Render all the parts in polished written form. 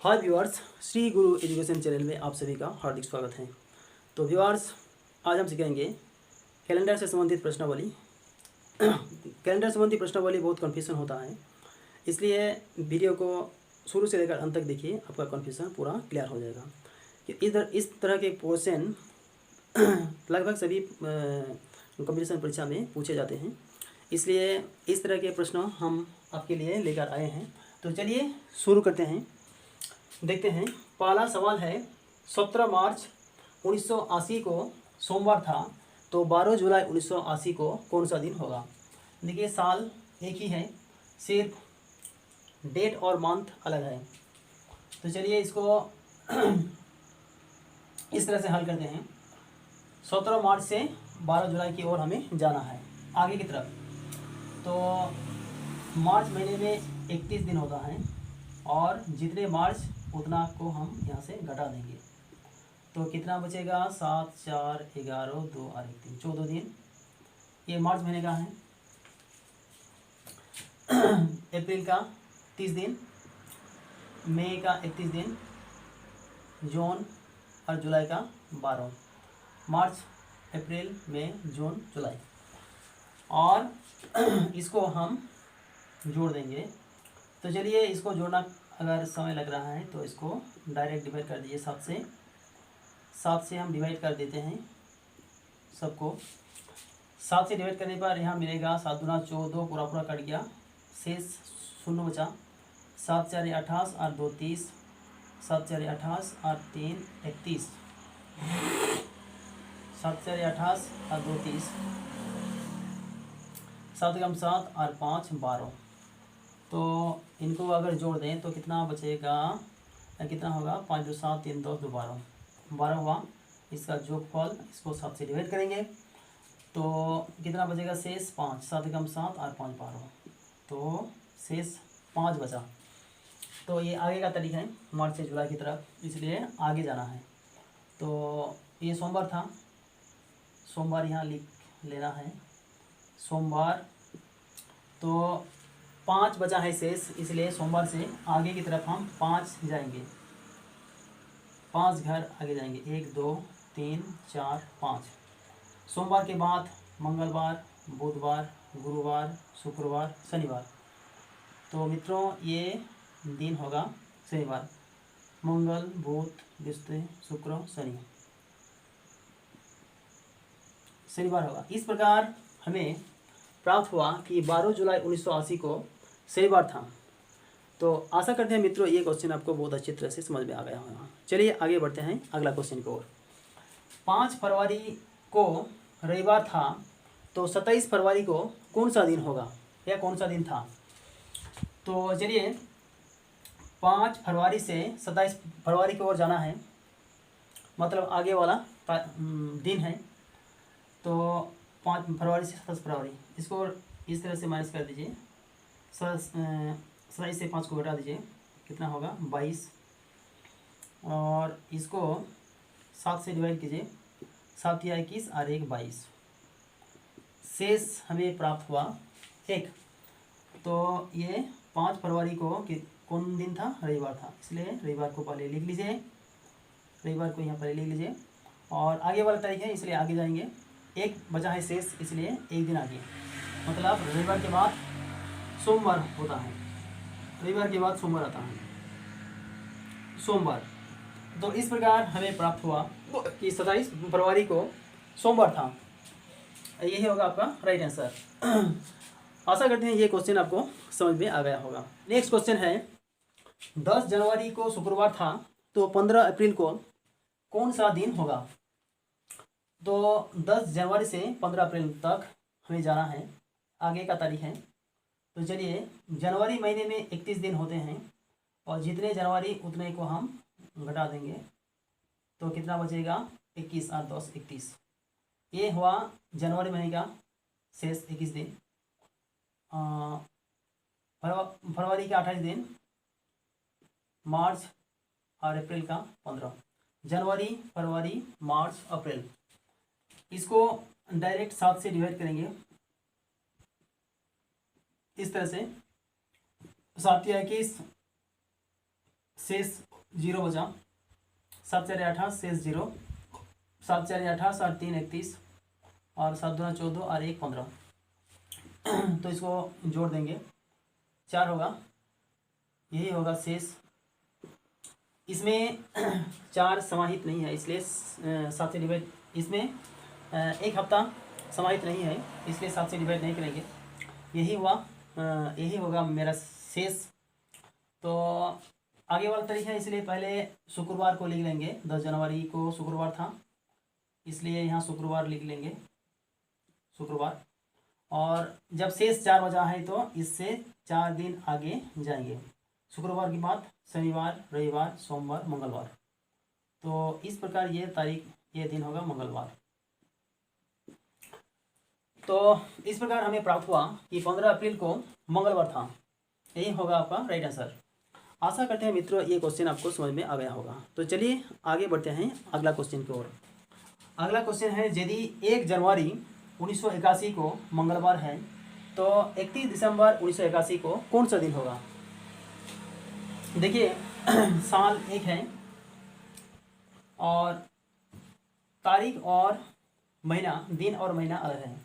हाय viewers, Shri गुरु education channel में आप सभी का हार्दिक स्वागत है। तो व्यूअर्स, आज हम सीखेंगे कैलेंडर से संबंधित प्रश्नावली। कैलेंडर संबंधी प्रश्नावली बहुत कन्फ्यूजन होता है, इसलिए वीडियो को शुरू से लेकर अंत तक देखिए, आपका कन्फ्यूजन पूरा क्लियर हो जाएगा। कि इस तरह के क्वेश्चन लगभग सभी कंपटीशन परीक्षा में पूछे जाते हैं, इसलिए इस तरह के प्रश्न हम आपके लिए लेकर आए हैं। तो चलिए शुरू करते हैं। देखते हैं, पहला सवाल है 17 मार्च 1980 को सोमवार था, तो 12 जुलाई 1980 को कौन सा दिन होगा। देखिए, साल एक ही है, सिर्फ डेट और मंथ अलग है। तो चलिए इसको इस तरह से हल करते हैं। 17 मार्च से 12 जुलाई की ओर हमें जाना है, आगे की तरफ। तो मार्च महीने में 31 दिन होता है, और जितने मार्च उतना को हम यहाँ से घटा देंगे। तो कितना बचेगा, 7, 4, 11, 2 और 1 दिन, 14 दिन। ये मार्च महीने का है। अप्रैल का 30 दिन, मई का 31 दिन, जून और जुलाई का 12। मार्च, अप्रैल, मई, जून, जुलाई, और इसको हम जोड़ देंगे। तो चलिए इसको जोड़ना अगर समय लग रहा है तो इसको डायरेक्ट डिवाइड कर दीजिए। 7 से हम डिवाइड कर देते हैं सबको। 7 से डिवाइड करने पर यहाँ मिलेगा 7 दूना 14, पूरा पूरा कट गया, शेष शून्य बचा। 7 4 28 और 2 30, 7 4 28 और 3 31, 7 4 28 और 2 30, 7 कम 7 और 5 12। तो इनको अगर जोड़ दें तो कितना बचेगा, कितना होगा, 5 2 7 3 2 2 12, 12 हुआ। इसका जोगफल इसको 7 से डिवाइड करेंगे तो कितना बचेगा, शेष 5, 7 कम 7 और 5 12, तो शेष 5 बचा। तो ये आगे का तारीख है मार्च से जुलाई की तरफ, इसलिए आगे जाना है। तो ये सोमवार था, सोमवार यहाँ लिख लेना है, सोमवार। तो 5 बचा है शेष, इसलिए सोमवार से आगे की तरफ हम 5 जाएंगे, 5 घर आगे जाएंगे, 1 2 3 4 5। सोमवार के बाद मंगलवार, बुधवार, गुरुवार, शुक्रवार, शनिवार। तो मित्रों, ये दिन होगा शनिवार, मंगल, बुध, बृहस्पति, शुक्र, शनि, शनिवार होगा। इस प्रकार हमें प्राप्त हुआ कि 12 जुलाई 1980 को शनिवार था। तो आशा करते हैं मित्रों ये क्वेश्चन आपको बहुत अच्छी तरह से समझ में आ गया होगा। चलिए आगे बढ़ते हैं अगला क्वेश्चन की ओर। 5 फरवरी को रविवार था, तो 27 फरवरी को कौन सा दिन होगा या कौन सा दिन था। तो चलिए 5 फरवरी से 27 फरवरी की ओर जाना है, मतलब आगे वाला दिन है। तो 5 फरवरी से 27 फरवरी, इसको इस तरह से माइनस कर दीजिए। 27 से 5 को घटा दीजिए, कितना होगा, 22, और इसको 7 से डिवाइड कीजिए, 7 या 21 और 1 22, शेष हमें प्राप्त हुआ 1। तो ये 5 फरवरी को कौन दिन था, रविवार था, इसलिए रविवार को पहले लिख लीजिए, रविवार को यहाँ पहले लिख लीजिए। और आगे वाला तारीख है, इसलिए आगे जाएंगे। 1 बचा है शेष, इसलिए 1 दिन आगे, मतलब रविवार के बाद सोमवार होता है, रविवार के बाद सोमवार आता है, सोमवार। तो इस प्रकार हमें प्राप्त हुआ कि 27 फरवरी को सोमवार था। यही होगा आपका राइट आंसर। आशा करते हैं ये क्वेश्चन आपको समझ में आ गया होगा। नेक्स्ट क्वेश्चन है, 10 जनवरी को शुक्रवार था, तो 15 अप्रैल को कौन सा दिन होगा। तो 10 जनवरी से 15 अप्रैल तक हमें जाना है, आगे का तारीख है। तो चलिए, जनवरी महीने में 31 दिन होते हैं, और जितने जनवरी उतने को हम घटा देंगे, तो कितना बचेगा, 21 और 10 31। ये हुआ जनवरी महीने का शेष 21 दिन। फरवरी का 28 दिन, मार्च और अप्रैल का 15। जनवरी, फरवरी, मार्च, अप्रैल, इसको डायरेक्ट 7 से डिवाइड करेंगे इस तरह से। 7 या 21, शेष जीरो बचा, 7 4 8 शेष जीरो, 7 4 8 7 3 31 और 7 2 14 और 1 15। तो इसको जोड़ देंगे, 4 होगा, यही होगा शेष। इसमें 4 समाहित नहीं है, इसलिए 7 से डिवाइड, इसमें एक हफ्ता समाहित नहीं है, इसलिए 7 से डिवाइड नहीं करेंगे। यही हुआ, यही होगा मेरा शेष। तो आगे वाला तरीका है, इसलिए पहले शुक्रवार को लिख लेंगे। 10 जनवरी को शुक्रवार था, इसलिए यहाँ शुक्रवार लिख लेंगे, शुक्रवार। और जब शेष 4 बचा है तो इससे 4 दिन आगे जाएंगे। शुक्रवार के बाद शनिवार, रविवार, सोमवार, मंगलवार। तो इस प्रकार ये तारीख, ये दिन होगा मंगलवार। तो इस प्रकार हमें प्राप्त हुआ कि 15 अप्रैल को मंगलवार था। यही होगा आपका राइट आंसर। आशा करते हैं मित्रों ये क्वेश्चन आपको समझ में आ गया होगा। तो चलिए आगे बढ़ते हैं अगला क्वेश्चन की ओर। अगला क्वेश्चन है, यदि 1 जनवरी 1981 को मंगलवार है तो 31 दिसंबर 1981 को कौन सा दिन होगा? देखिए साल एक है और तारीख और महीना, दिन और महीना अलग है।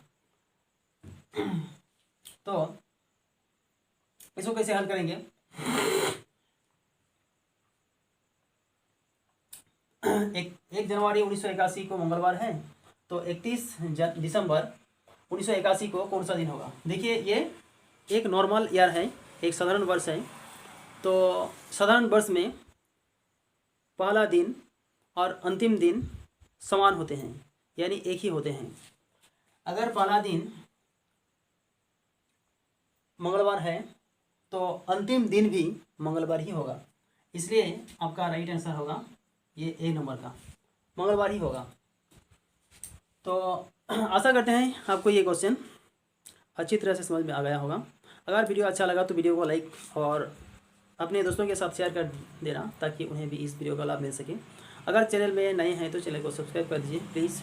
तो इसको कैसे हल करेंगे? एक जनवरी 1981 को मंगलवार है तो 31 दिसंबर 1981 को कौन सा दिन होगा? देखिए ये एक नॉर्मल ईयर है, एक साधारण वर्ष है। तो साधारण वर्ष में पहला दिन और अंतिम दिन समान होते हैं, यानी एक ही होते हैं। अगर पहला दिन मंगलवार है तो अंतिम दिन भी मंगलवार ही होगा, इसलिए आपका राइट आंसर होगा ये ए नंबर का, मंगलवार ही होगा। तो आशा करते हैं आपको ये क्वेश्चन अच्छी तरह से समझ में आ गया होगा। अगर वीडियो अच्छा लगा तो वीडियो को लाइक और अपने दोस्तों के साथ शेयर कर देना, ताकि उन्हें भी इस वीडियो का लाभ मिल सके। अगर चैनल में नए हैं तो चैनल को सब्सक्राइब कर दीजिए प्लीज़।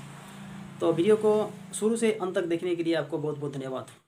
तो वीडियो को शुरू से अंत तक देखने के लिए आपको बहुत बहुत धन्यवाद।